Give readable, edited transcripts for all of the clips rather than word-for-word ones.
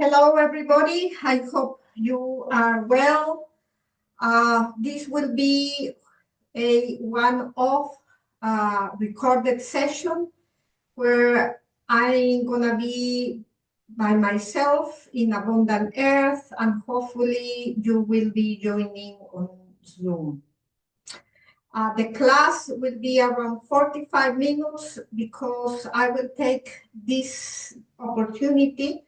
Hello, everybody. I hope you are well. This will be a one-off recorded session where I'm gonna be by myself in Abundant Earth, and hopefully you will be joining on Zoom. The class will be around 45 minutes because I will take this opportunity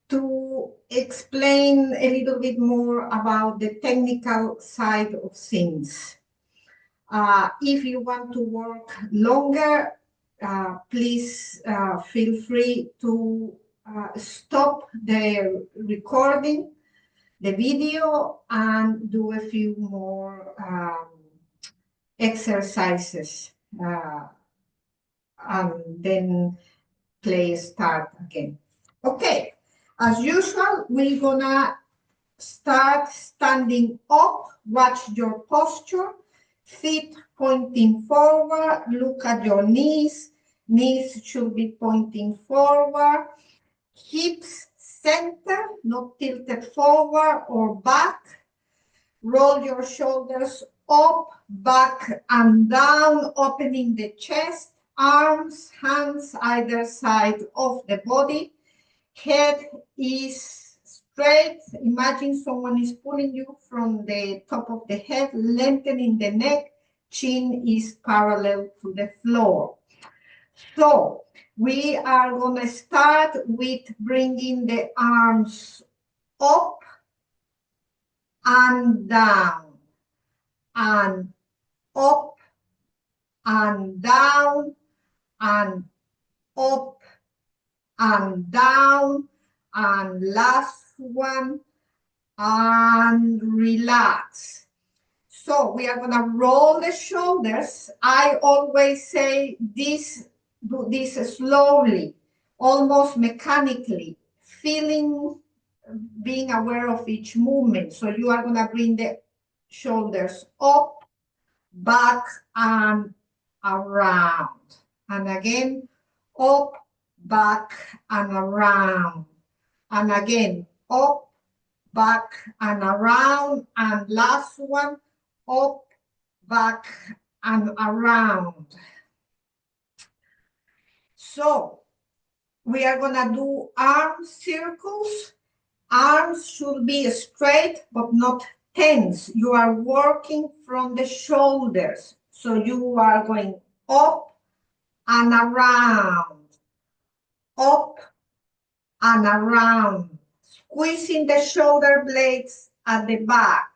to explain a little bit more about the technical side of things. If you want to work longer, please feel free to stop the recording, the video, and do a few more exercises, and then play start again. Okay. As usual, we're gonna start standing up. Watch your posture, feet pointing forward. Look at your knees. Knees should be pointing forward. Hips center, not tilted forward or back. Roll your shoulders up, back, and down, opening the chest. Arms, hands either side of the body. Head is straight. Imagine someone is pulling you from the top of the head, lengthening the neck. Chin is parallel to the floor. So we are going to start with bringing the arms up and down, and up and down, and up and down, and last one, and relax. So we are going to roll the shoulders. I always say this, do this slowly, almost mechanically, feeling, being aware of each movement. So you are going to bring the shoulders up, back, and around. And again, up, back, and around. And again, up, back, and around. And last one, up, back, and around. So we are going to do arm circles. Arms should be straight but not tense. You are working from the shoulders. So you are going up and around, up and around, squeezing the shoulder blades at the back.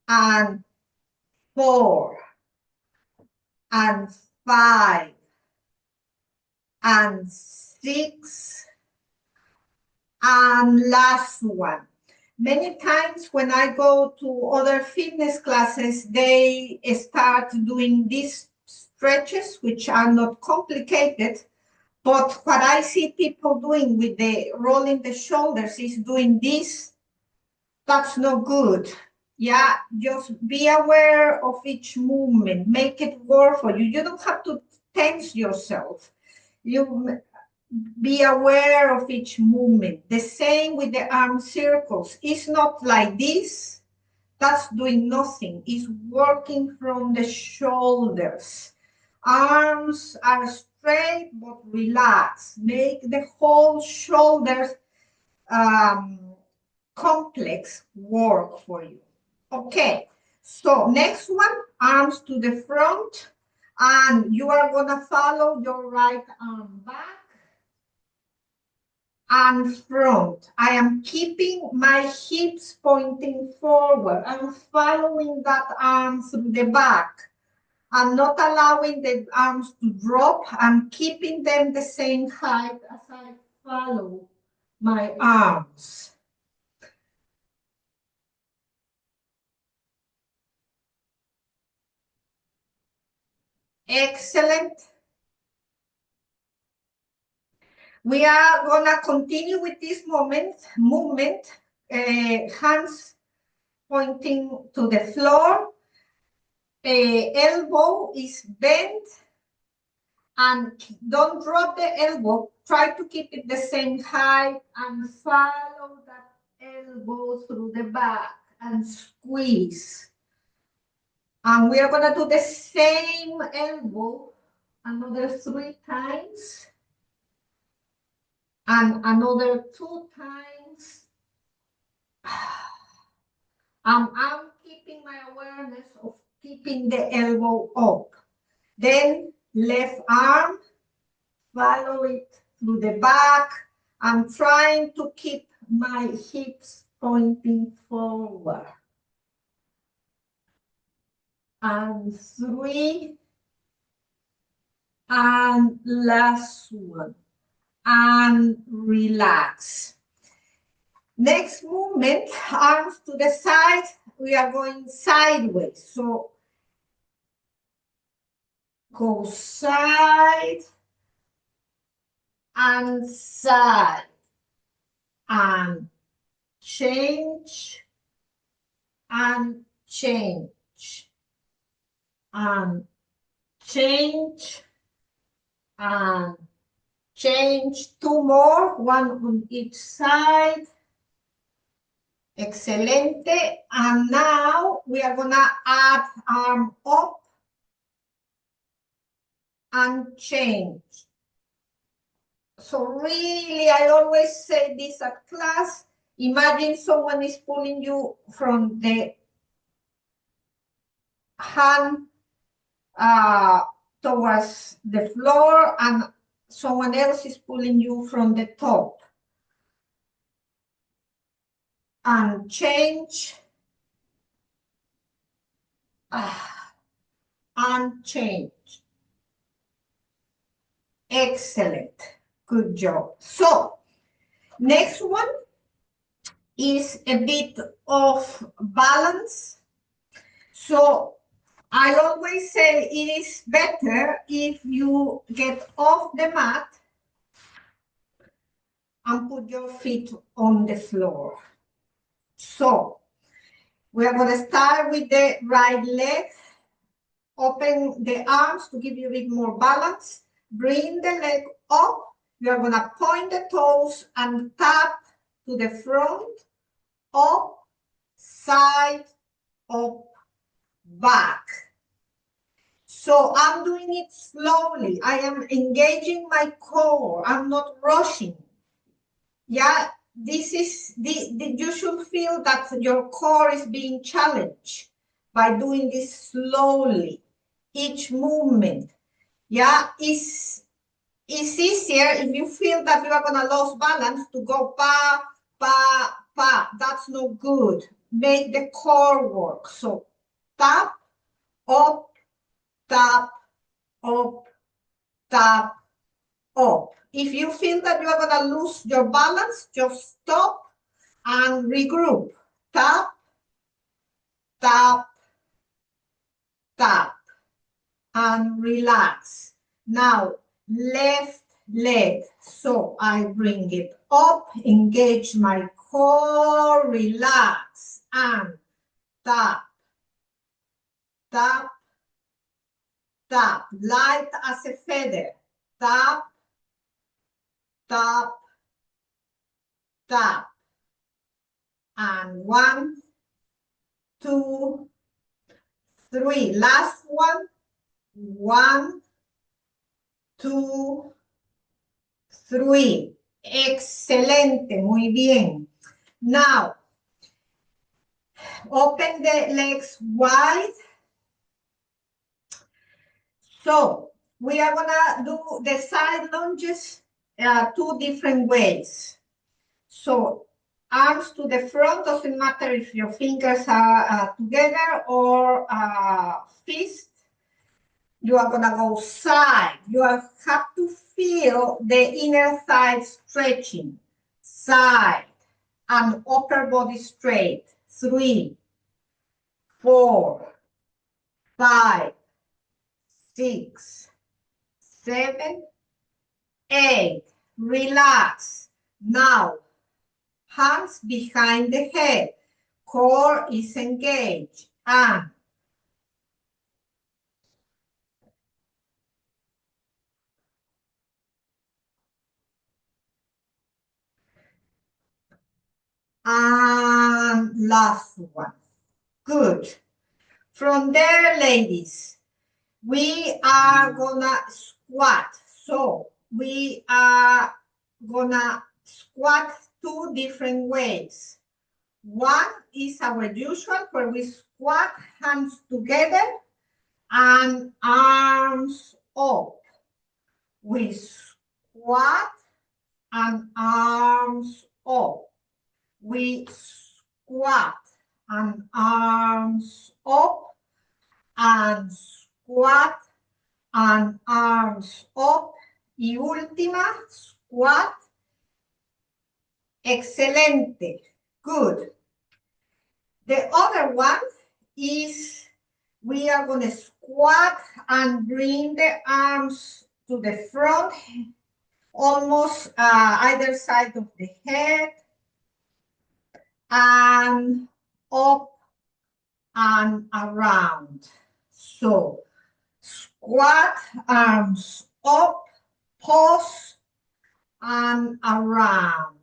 And 4, and 5, and 6, and last one. Many times when I go to other fitness classes, they start doing these stretches, which are not complicated. But what I see people doing with the rolling the shoulders is doing this. That's no good. Yeah, just be aware of each movement. Make it work for you. You don't have to tense yourself. You be aware of each movement. The same with the arm circles. It's not like this. That's doing nothing. It's working from the shoulders. Arms are straight but relaxed. Make the whole shoulders complex work for you. Okay, so next one, arms to the front, and you are gonna follow your right arm back and front. I am keeping my hips pointing forward. I'm following that arm through the back. I'm not allowing the arms to drop. I'm keeping them the same height as I follow my arms. Excellent. We are gonna continue with this movement, hands pointing to the floor, elbow is bent, And don't drop the elbow. Try to keep it the same height and follow that elbow through the back and squeeze. And we are going to do the same elbow another 3 times and another 2 times. I'm keeping my awareness of keeping the elbow up. Then left arm, follow it through the back. I'm trying to keep my hips pointing forward. And 3. And last one. And relax. Next movement, arms to the side. We are going sideways. So go side and side and change and change and change and change. 2 more, one on each side. Excelente. And now we are gonna add arm up and change. So really, I always say this at class. Imagine someone is pulling you from the hand towards the floor and someone else is pulling you from the top. And change. And change. Excellent. Good job. So, next one is a bit of balance. So, I always say it is better if you get off the mat and put your feet on the floor. So, we are going to start with the right leg. Open the arms to give you a bit more balance. Bring the leg up. You are going to point the toes and tap to the front, up, side, up, back. So I'm doing it slowly. I am engaging my core. I'm not rushing. Yeah, you should feel that your core is being challenged by doing this slowly. Each movement, yeah, is easier if you feel that you are gonna lose balance to go pa, pa, pa. That's no good. Make the core work. So tap, up, tap, up, tap, up. If you feel that you are gonna lose your balance, just stop and regroup. Tap, tap, tap, and relax. Now, left leg. So I bring it up, engage my core, relax, and tap, tap, tap, light as a feather. Tap, tap, tap. And 1, 2, 3. Last one. 1, 2, 3. Excelente, muy bien. Now, open the legs wide. So, we are gonna do the side lunges 2 different ways. So, arms to the front, doesn't matter if your fingers are together or fist. You are gonna go side. You have to feel the inner thigh stretching. Side and upper body straight. 3, 4, 5, 6, 7, 8. Relax. Now, hands behind the head. Core is engaged. And And last one. Good. From there, ladies, we are gonna squat. So we are gonna squat two different ways. One is our usual, where we squat hands together and arms up. We squat and arms up. We squat and arms up and squat and arms up. Y última, squat. Excelente. Good. The other one is we are going to squat and bring the arms to the front, almost either side of the head, and up and around. So squat, arms up, pause, and around.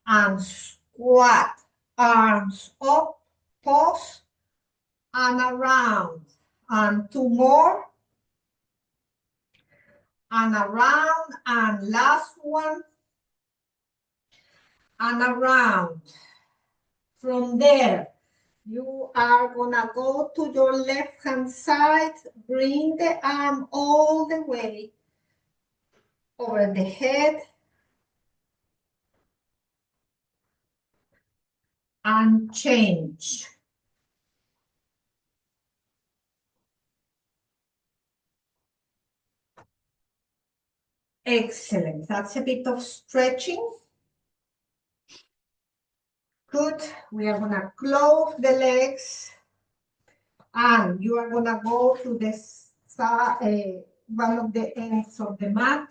And squat, arms up, pause, and around. And two more. And around, and last one. And around. From there, you are gonna go to your left hand side, bring the arm all the way over the head, and change. Excellent. That's a bit of stretching. Good. We are gonna close the legs, and you are gonna go to the side, one of the ends of the mat.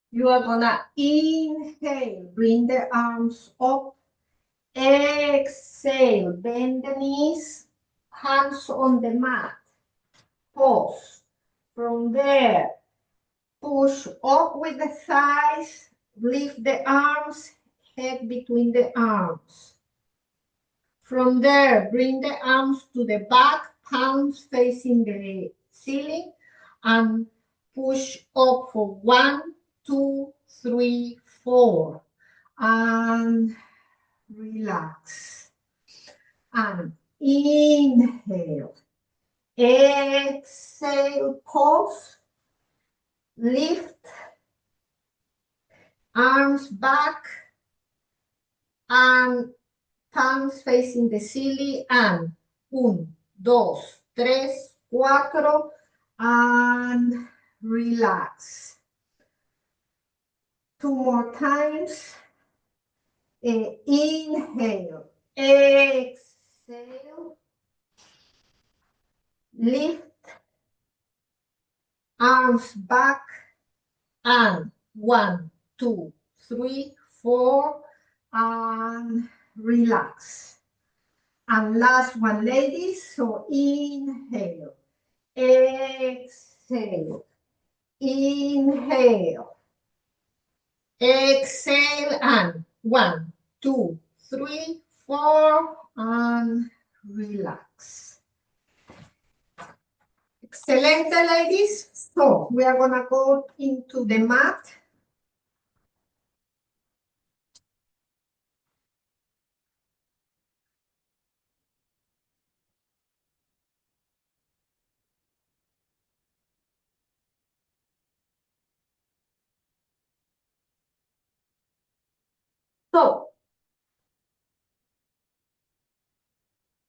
You are gonna inhale, bring the arms up. Exhale, bend the knees, hands on the mat. Pause. From there, push up with the thighs, lift the arms, head between the arms. From there, bring the arms to the back, palms facing the ceiling, and push up for 1, 2, 3, 4. And relax. And inhale. Exhale, pause. Lift. Arms back. And palms facing the ceiling. And 1, 2, 3, 4. And relax. 2 more times. Inhale. Exhale. Lift. Arms back. And 1, 2, 3, 4. And relax. And last one, ladies. So inhale. Exhale. Inhale. Exhale. And 1, 2, 3, 4. And relax. Excelente, ladies. So we are gonna go into the mat. So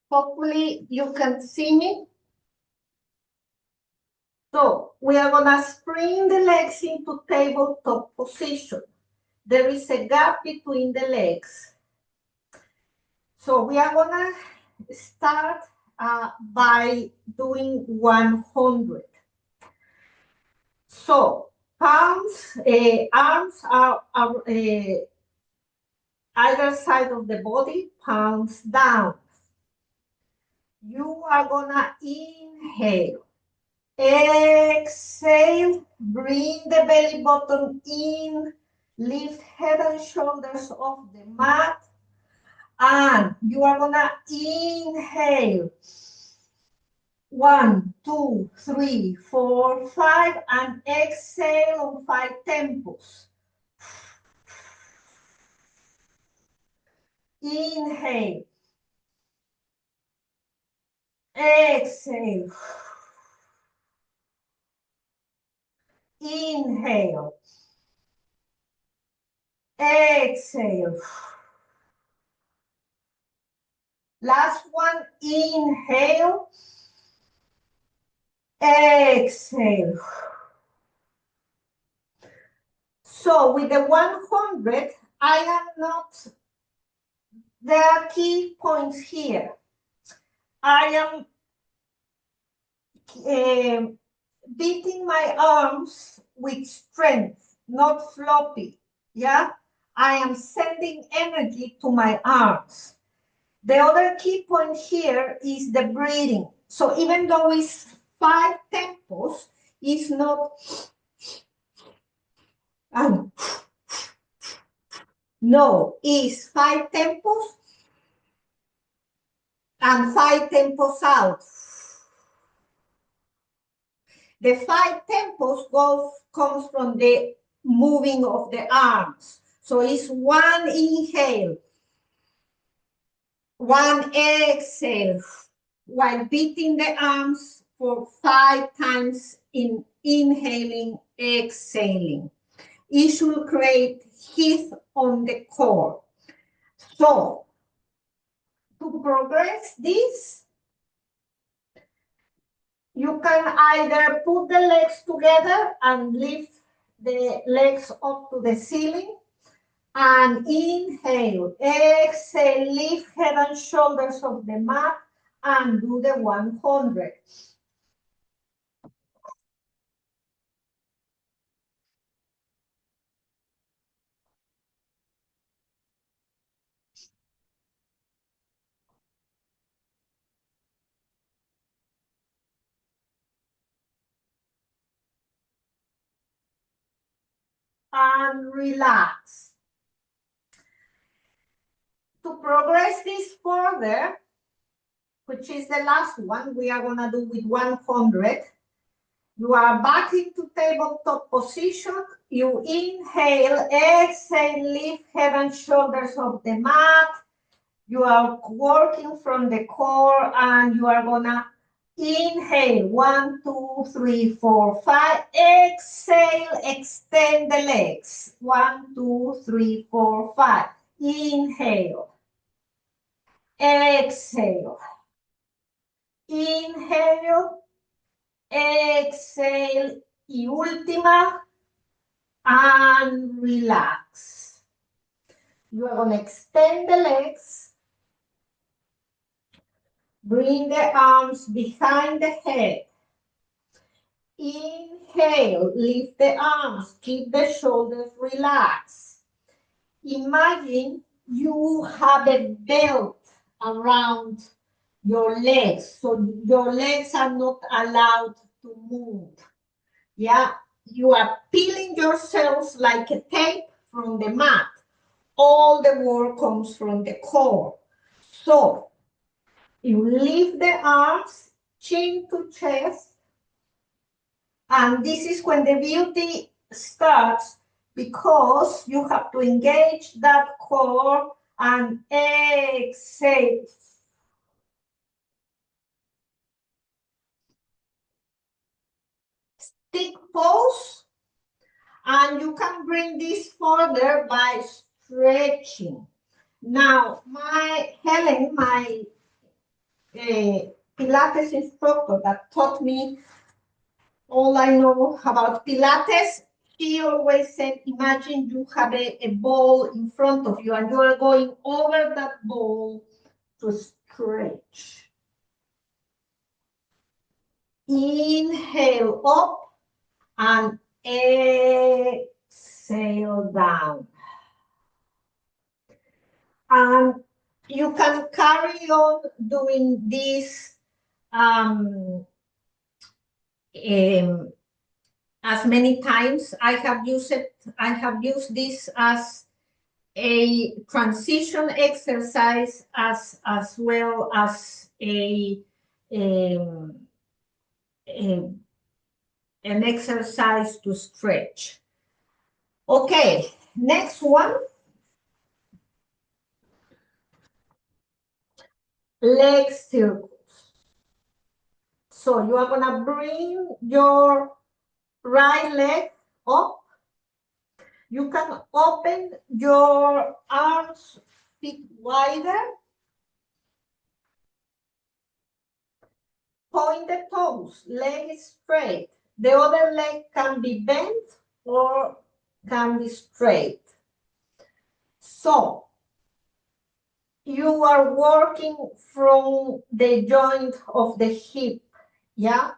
hopefully you can see me. So we are gonna spring the legs into tabletop position. There is a gap between the legs. So we are gonna start by doing 100. So palms, arms are either side of the body, palms down. You are gonna inhale. Exhale, bring the belly button in, lift head and shoulders off the mat, and you are gonna inhale. 1, 2, 3, 4, 5, and exhale on 5 tempos. Inhale. Exhale. Inhale. Exhale. Last one, inhale. Exhale. So with the 100, I am not, there are key points here. I am beating my arms with strength, not floppy. Yeah, I am sending energy to my arms. The other key point here is the breathing. So even though it's 5 tempos, it's not no, it's 5 tempos and 5 tempos out. The 5 tempos comes from the moving of the arms. So it's 1 inhale, 1 exhale, while beating the arms for 5 times in inhaling, exhaling. It should create heat on the core. So, to progress this, you can either put the legs together and lift the legs up to the ceiling, and inhale, exhale, lift head and shoulders off the mat, and do the 100. And relax. To progress this further, which is the last one we are going to do with 100, you are back into tabletop position. You inhale, exhale, lift head and shoulders off the mat. You are working from the core, and you are going to inhale, 1, 2, 3, 4, 5. Exhale, extend the legs. 1, 2, 3, 4, 5. Inhale. Exhale. Inhale. Exhale. Y última. And relax. You are going to extend the legs. Bring the arms behind the head. Inhale, lift the arms, keep the shoulders relaxed. Imagine you have a belt around your legs, so your legs are not allowed to move. Yeah, you are peeling yourselves like a tape from the mat. All the work comes from the core. So you lift the arms, chin to chest, and this is when the beauty starts, because you have to engage that core and exhale. Stick pose, and you can bring this further by stretching. Now, Helen, my Pilates instructor that taught me all I know about Pilates, she always said, imagine you have a ball in front of you and you are going over that ball to stretch. Inhale up and exhale down. And you can carry on doing this as many times. I have used this as a transition exercise as well as um, a an exercise to stretch. Okay, next one. Leg circles. So you are gonna bring your right leg up. You can open your arms feet wider. Point the toes, leg is straight. The other leg can be bent or can be straight. So you are working from the joint of the hip, yeah?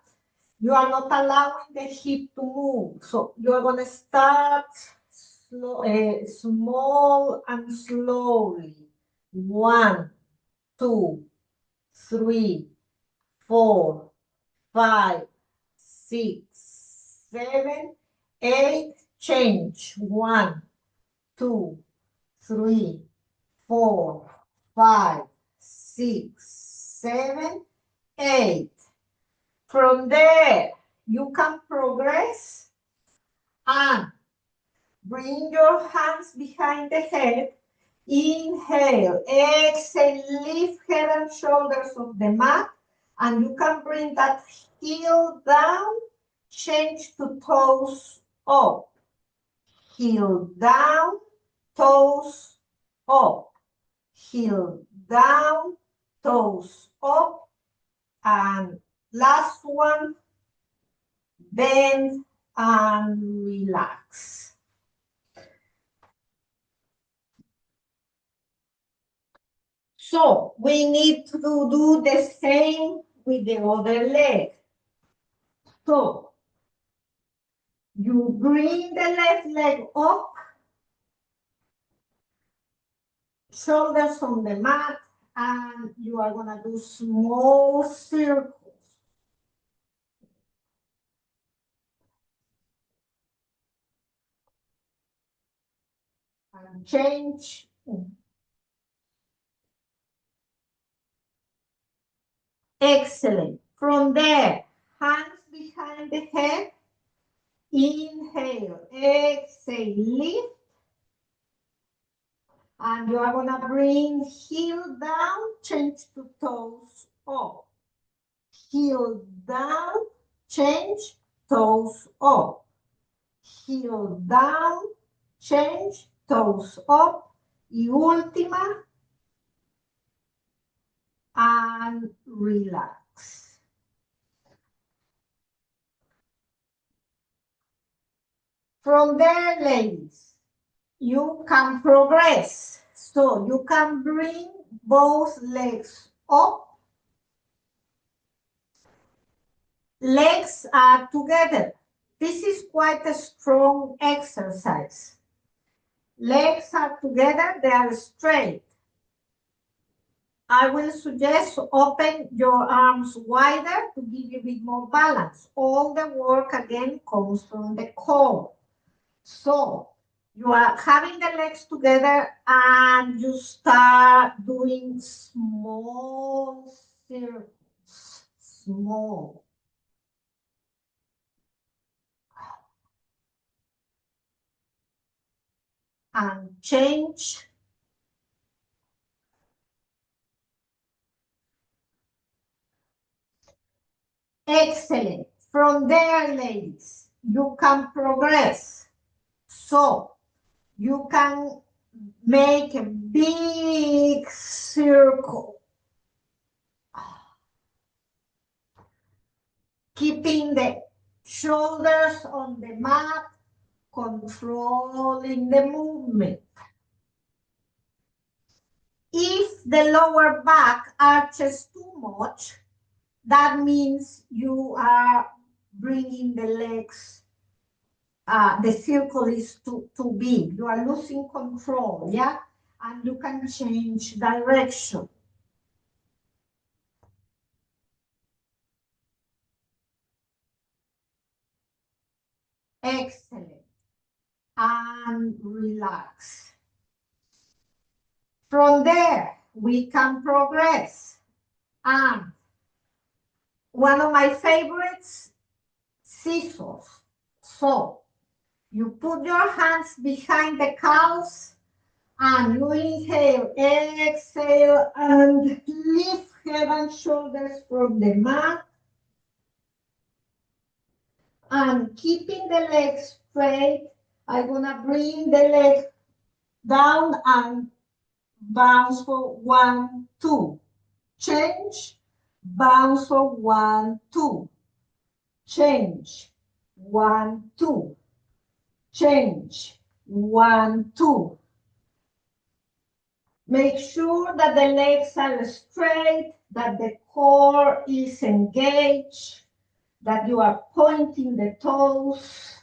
You are not allowing the hip to move. So you are going to start small and slowly. 1, 2, 3, 4, 5, 6, 7, 8. Change. 1, 2, 3, 4, 5, 6, 7, 8. From there, you can progress and bring your hands behind the head. Inhale, exhale, lift head and shoulders off the mat, and you can bring that heel down, change to toes up. Heel down, toes up. Heel down, toes up. And last one, bend and relax. So we need to do the same with the other leg. So you bring the left leg up, shoulders on the mat, and you are gonna do small circles. And change. Excellent. From there, hands behind the head. Inhale, exhale, lift. And you are gonna bring heel down, change to toes up. Heel down, change, toes up. Heel down, change, toes up. Y última, and relax. From there, ladies, you can progress. So you can bring both legs up. Legs are together. This is quite a strong exercise. Legs are together, they are straight. I will suggest open your arms wider to give you a bit more balance. All the work again comes from the core. So you are having the legs together and you start doing small circles, small. And change. Excellent. From there, ladies, you can progress. So you can make a big circle, keeping the shoulders on the mat, controlling the movement. If the lower back arches too much, that means you are bringing the legs, the circle is too big. You are losing control, yeah? And you can change direction. Excellent. And relax. From there, we can progress. And one of my favorites, scissors. So you put your hands behind the calves and you inhale, exhale, and lift head and shoulders from the mat. And keeping the legs straight, I'm gonna bring the leg down and bounce for 1, 2. Change, bounce for 1, 2. Change, 1, 2. Change, 1, 2. Make sure that the legs are straight, that the core is engaged, that you are pointing the toes,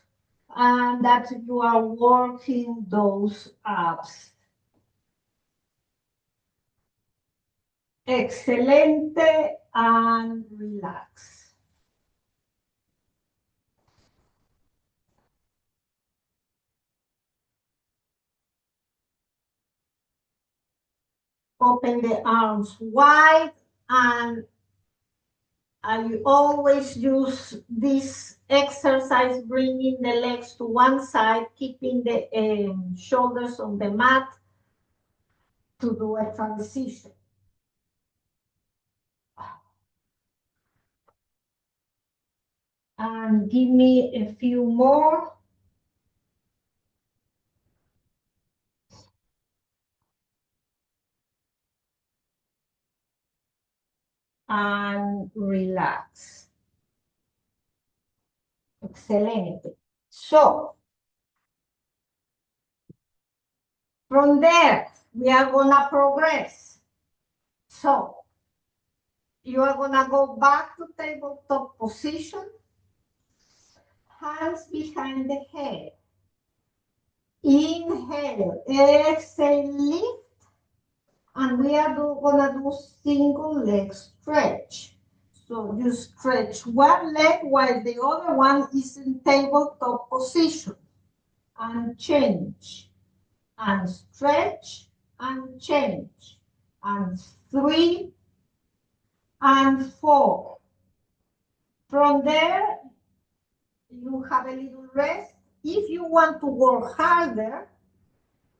and that you are working those abs. Excelente, and relax. Open the arms wide, and I always use this exercise, bringing the legs to one side, keeping the shoulders on the mat to do a transition. And give me a few more. And relax. Excelente. So, from there, we are gonna progress. So, you are gonna go back to tabletop position, hands behind the head. Inhale, exhale, lift, and we are gonna do single leg stretch. So you stretch one leg while the other one is in tabletop position, and change, and stretch, and change, and 3, and 4. From there, you have a little rest. If you want to work harder,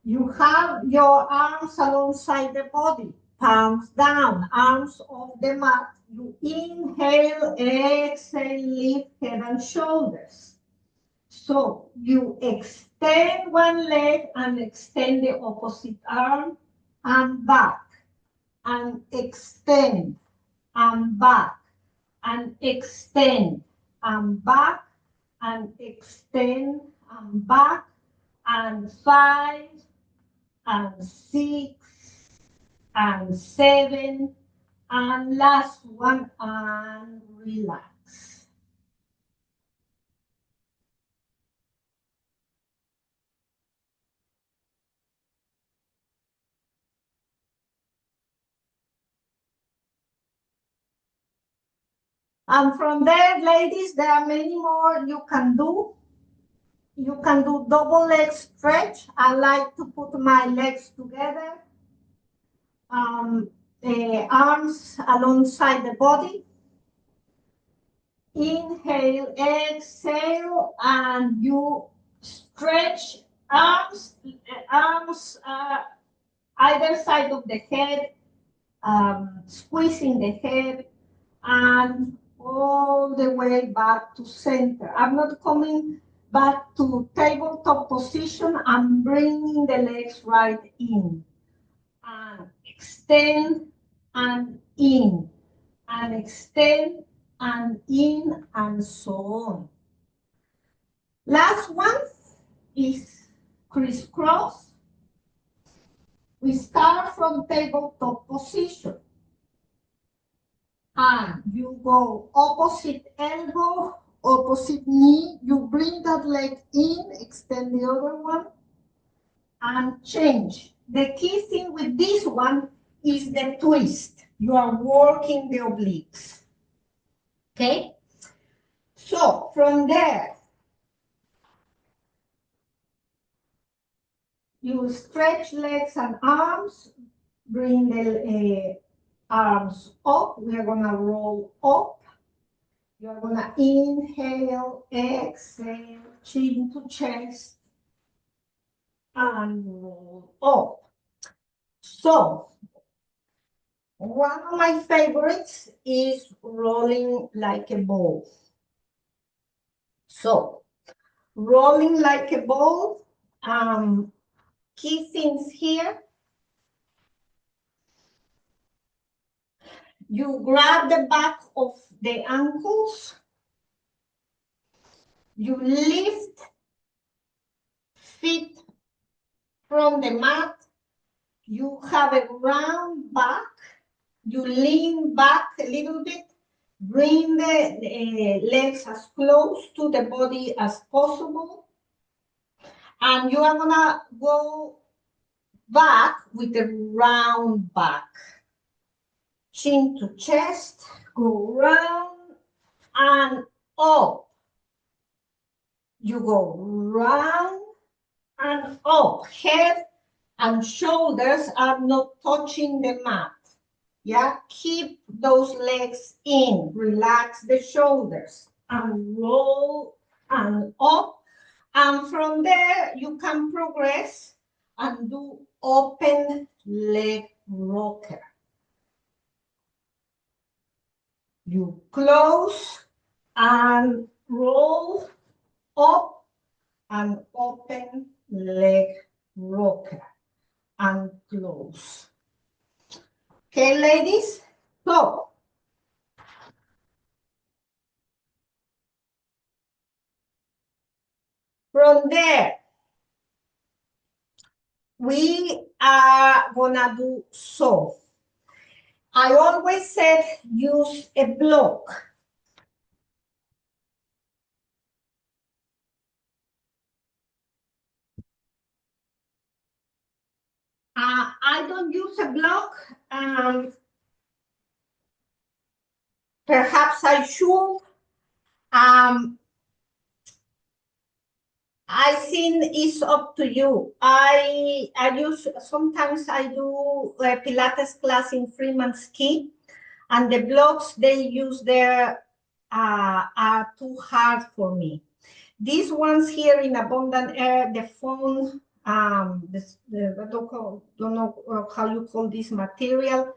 you have your arms alongside the body, palms down, arms off the mat. You inhale, exhale, lift head and shoulders. So you extend one leg and extend the opposite arm and back, and extend and back, and extend and back, and extend and back, and 5, and 6, and 7, and last one, and relax. And from there, ladies, there are many more you can do. You can do double leg stretch. I like to put my legs together, arms alongside the body. Inhale, exhale, and you stretch arms either side of the head, squeezing the head, and all the way back to center. I'm not coming back to tabletop position. I'm bringing the legs right in, and extend, and in, and extend, and in, and so on. Last one is crisscross. We start from tabletop position, and you go opposite elbow, opposite knee. You bring that leg in, extend the other one, and change. The key thing with this one is the twist. You are working the obliques. Okay? So from there, You stretch legs and arms, bring the arms up. We are gonna roll up. You're gonna inhale, exhale, chin to chest, and roll up. So, one of my favorites is rolling like a ball. So, rolling like a ball, key things here. You grab the back of the ankles. You lift feet from the mat. You have a round back. You lean back a little bit. Bring the legs as close to the body as possible. And you are gonna go back with a round back. Chin to chest, go round and up. You go round and up. Head and shoulders are not touching the mat. Yeah, keep those legs in. Relax the shoulders and roll and up. And from there, you can progress and do open leg rocker. You close and roll up and open leg rocker and close. Okay, ladies? So, from there, we are gonna do so. I always said use a block. I don't use a block. Perhaps I should. I think it's up to you. I use, sometimes I do a Pilates class in Freeman's Key, and the blocks they use there are too hard for me. These ones here in Abundant Air, the foam, I don't know how you call this material,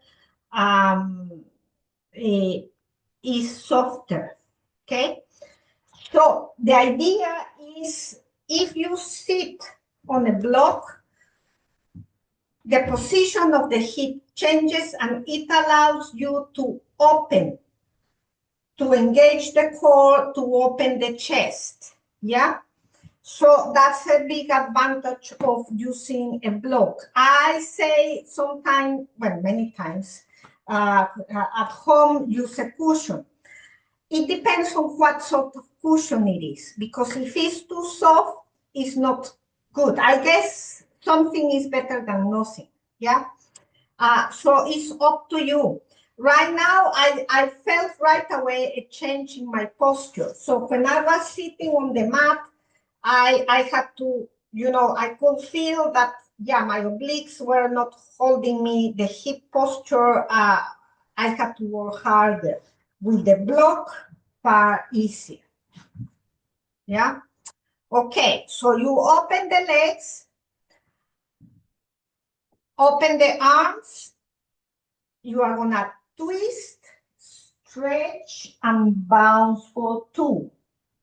is softer, okay? So the idea is if you sit on a block, the position of the hip changes and it allows you to open, to engage the core, to open the chest, yeah? So that's a big advantage of using a block. I say sometimes, well, many times, at home, use a cushion. It depends on what sort of cushion it is, because if it's too soft, it's not good. I guess something is better than nothing, yeah? So it's up to you. Right now, I felt right away a change in my posture. So when I was sitting on the mat, I had to, you know, I could feel that, yeah, my obliques were not holding me, the hip posture, I had to work harder. With the block, far easier. Yeah? Okay, so you open the legs, open the arms, you are gonna twist, stretch, and bounce for 2.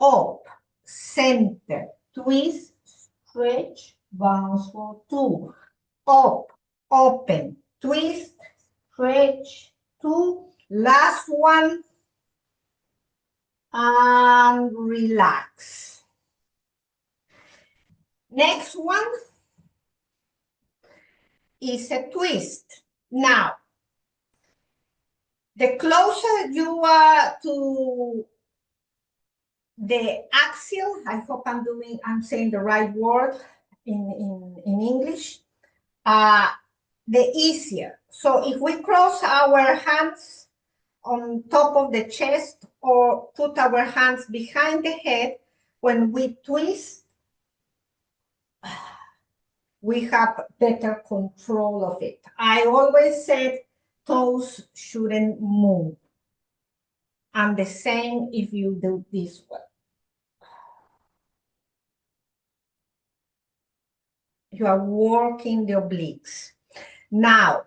Up, center, twist, stretch, bounce for 2. Up, open, twist, stretch, 2. Last one, and relax. Next one is a twist. Now, the closer you are to the axial, I hope I'm saying the right word in English, the easier. So if we cross our hands on top of the chest or put our hands behind the head, when we twist, we have better control of it. I always said toes shouldn't move. And the same if you do this way. You are working the obliques. Now,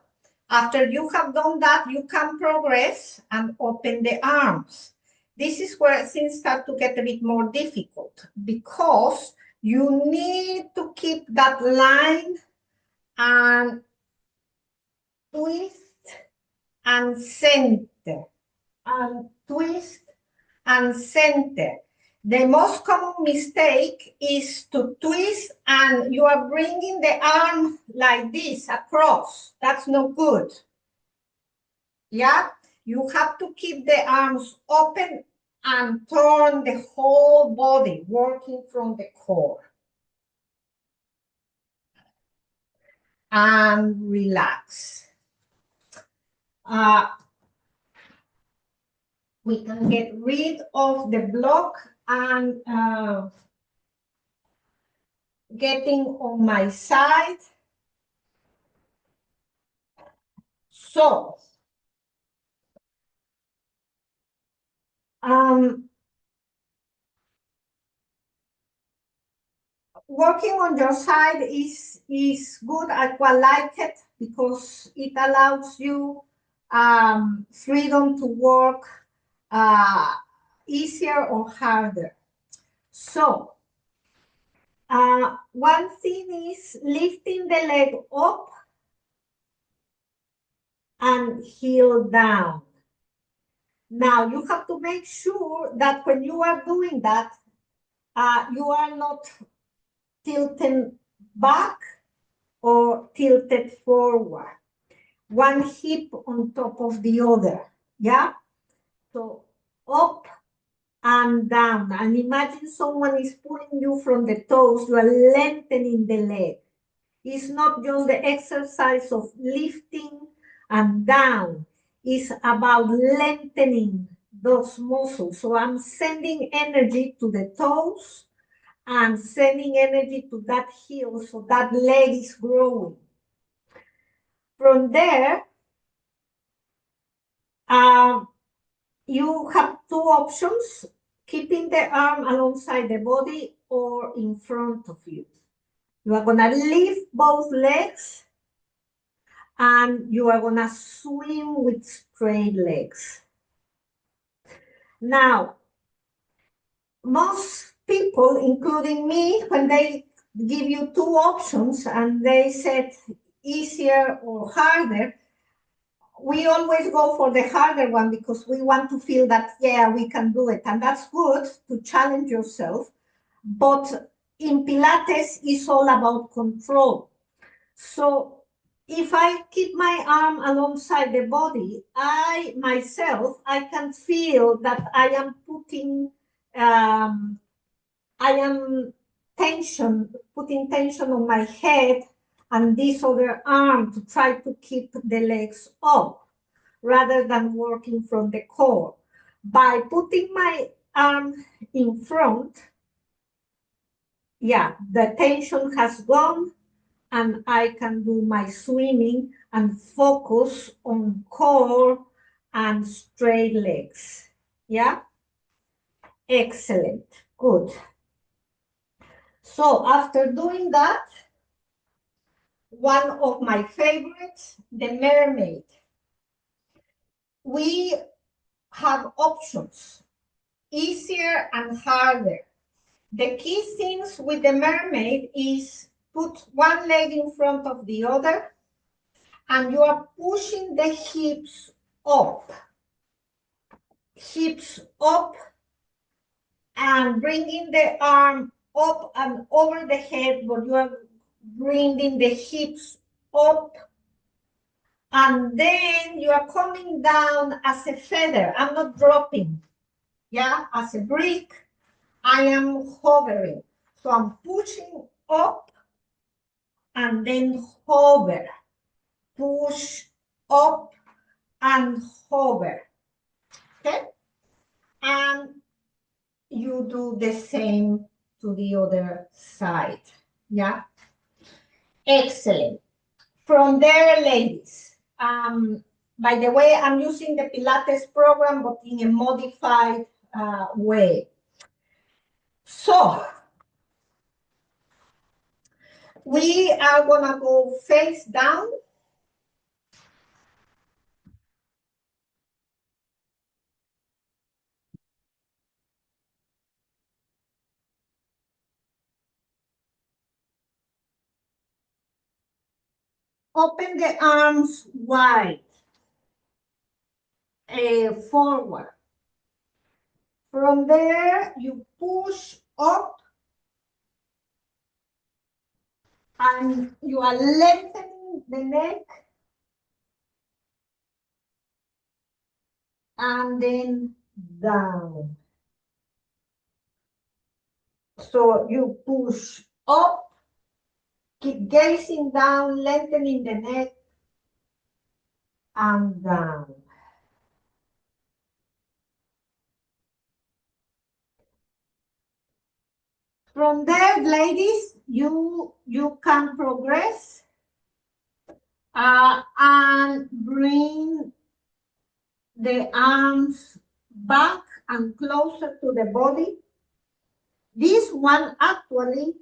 after you have done that, you can progress and open the arms. This is where things start to get a bit more difficult because you need to keep that line and twist and center and twist and center. The most common mistake is to twist and you are bringing the arm like this across. That's no good. Yeah, you have to keep the arms open and turn the whole body, working from the core. And relax. We can get rid of the block and getting on my side. So, working on your side is good. I quite like it because it allows you freedom to work easier or harder. So, one thing is lifting the leg up and heel down. Now, you have to make sure that when you are doing that, you are not tilted back or tilted forward. One hip on top of the other, yeah? So up and down. And imagine someone is pulling you from the toes, you are lengthening the leg. It's not just the exercise of lifting and down. It's about lengthening those muscles. So I'm sending energy to the toes and sending energy to that heel so that leg is growing. From there, you have two options, keeping the arm alongside the body or in front of you. You are going to lift both legs and you are going to swim with straight legs. Now, most people, including me, when they give you two options and they said easier or harder, we always go for the harder one because we want to feel that, yeah, we can do it. And that's good to challenge yourself. But in Pilates, it's all about control. So if I keep my arm alongside the body, I can feel that I am putting, putting tension on my head and this other arm to try to keep the legs up rather than working from the core. By putting my arm in front, yeah, the tension has gone and I can do my swimming and focus on core and straight legs. Yeah? Excellent. Good. So after doing that, one of my favorites, the mermaid. We have options, easier and harder. The key things with the mermaid is put one leg in front of the other and you are pushing the hips up and bringing the arm up and over the head, but you are bringing the hips up and then you are coming down as a feather. I'm not dropping, yeah, as a brick. I am hovering. So I'm pushing up and then hover. Push up and hover. Okay? And you do the same to the other side. Yeah? Excellent. From there, ladies, by the way, I'm using the Pilates program, but in a modified way. So we are gonna go face down. Open the arms wide, forward. From there, you push up and you are lengthening the neck and then down. So you push up, keep gazing down, lengthening the neck and down. From there, ladies, you can progress and bring the arms back and closer to the body. This one actually,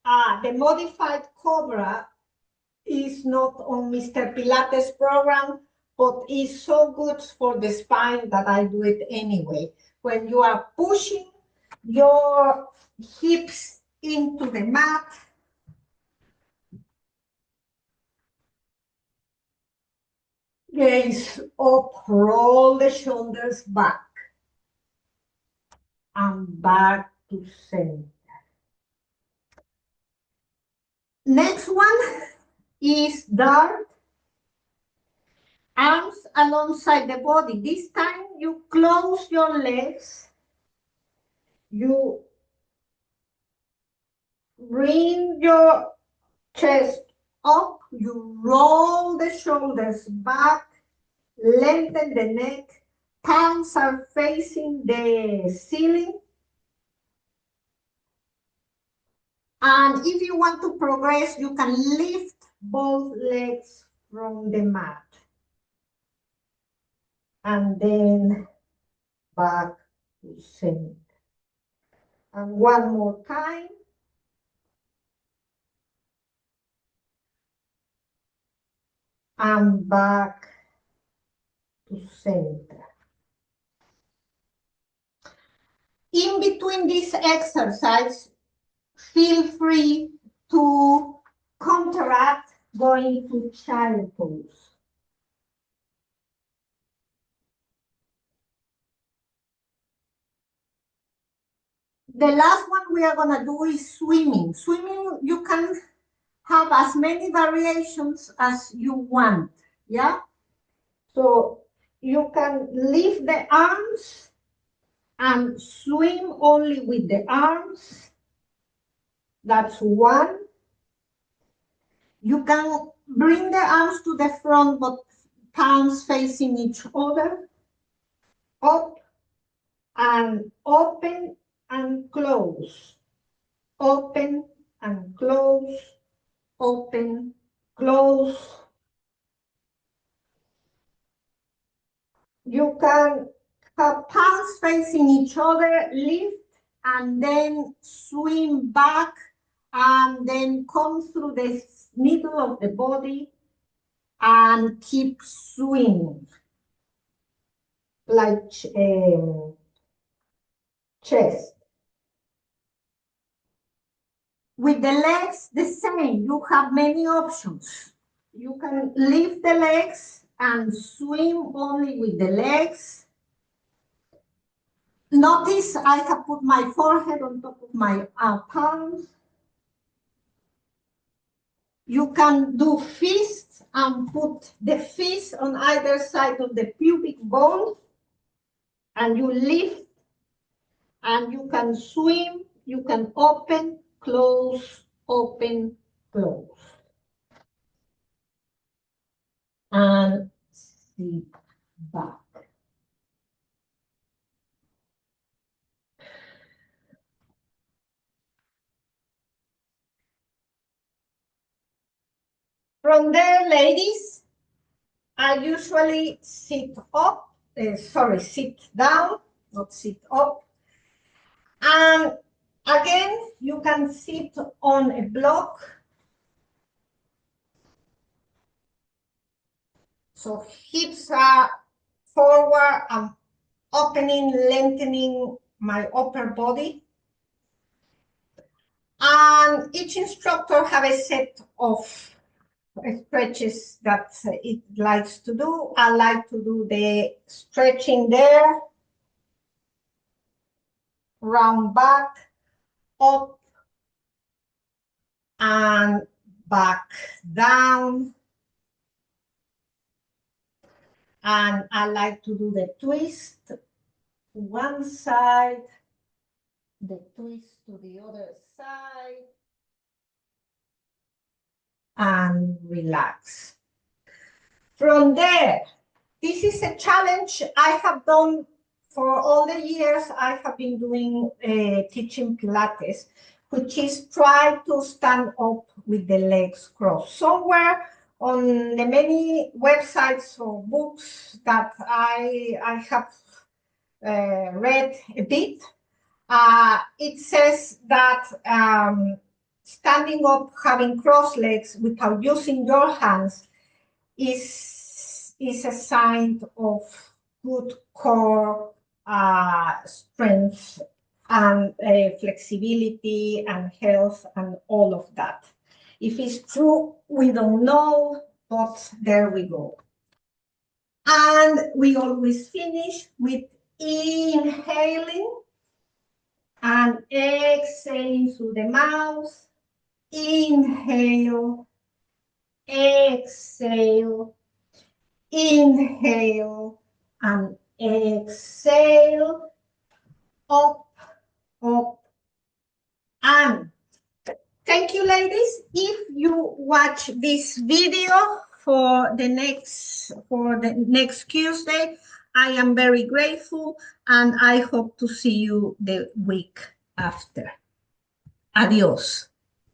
the modified Cobra is not on Mr. Pilates program, but is so good for the spine that I do it anyway. When you are pushing your hips into the mat, gaze up, roll the shoulders back, and back to center. Next one is dart, arms alongside the body. This time you close your legs, you bring your chest up, you roll the shoulders back, lengthen the neck, palms are facing the ceiling. And if you want to progress, you can lift both legs from the mat. And then back to center. And one more time. And back to center. In between this exercise, feel free to counteract going to child pose. The last one we are going to do is swimming. Swimming, you can have as many variations as you want, yeah? So you can lift the arms and swim only with the arms. That's one. You can bring the arms to the front, but palms facing each other. Up and open and close. Open and close. Open, close. You can have palms facing each other, lift, and then swim back, and then come through the middle of the body and keep swimming like chest. With the legs, the same. You have many options. You can lift the legs and swim only with the legs. Notice I have put my forehead on top of my palms. You can do fists and put the fist on either side of the pubic bone, and you lift, and you can swim, you can open, close, open, close. And sit back. From there, ladies, I usually sit up, sit down, not sit up. And again, you can sit on a block. So hips are forward, I'm opening, lengthening my upper body. And each instructor have a set of stretches that it likes to do. I like to do the stretching there, round back, up, and back down. And I like to do the twist to one side, the twist to the other side, and relax. From there, this is a challenge I have done for all the years I have been doing teaching Pilates, which is try to stand up with the legs crossed. Somewhere on the many websites or books that I have read a bit, it says that standing up, having crossed legs without using your hands is a sign of good core strength and flexibility and health and all of that. If it's true, we don't know, but there we go. And we always finish with inhaling and exhaling through the mouth. Inhale, exhale, inhale, and exhale, up, up, and thank you, ladies. If you watch this video for the next Tuesday, I am very grateful, and I hope to see you the week after. Adios.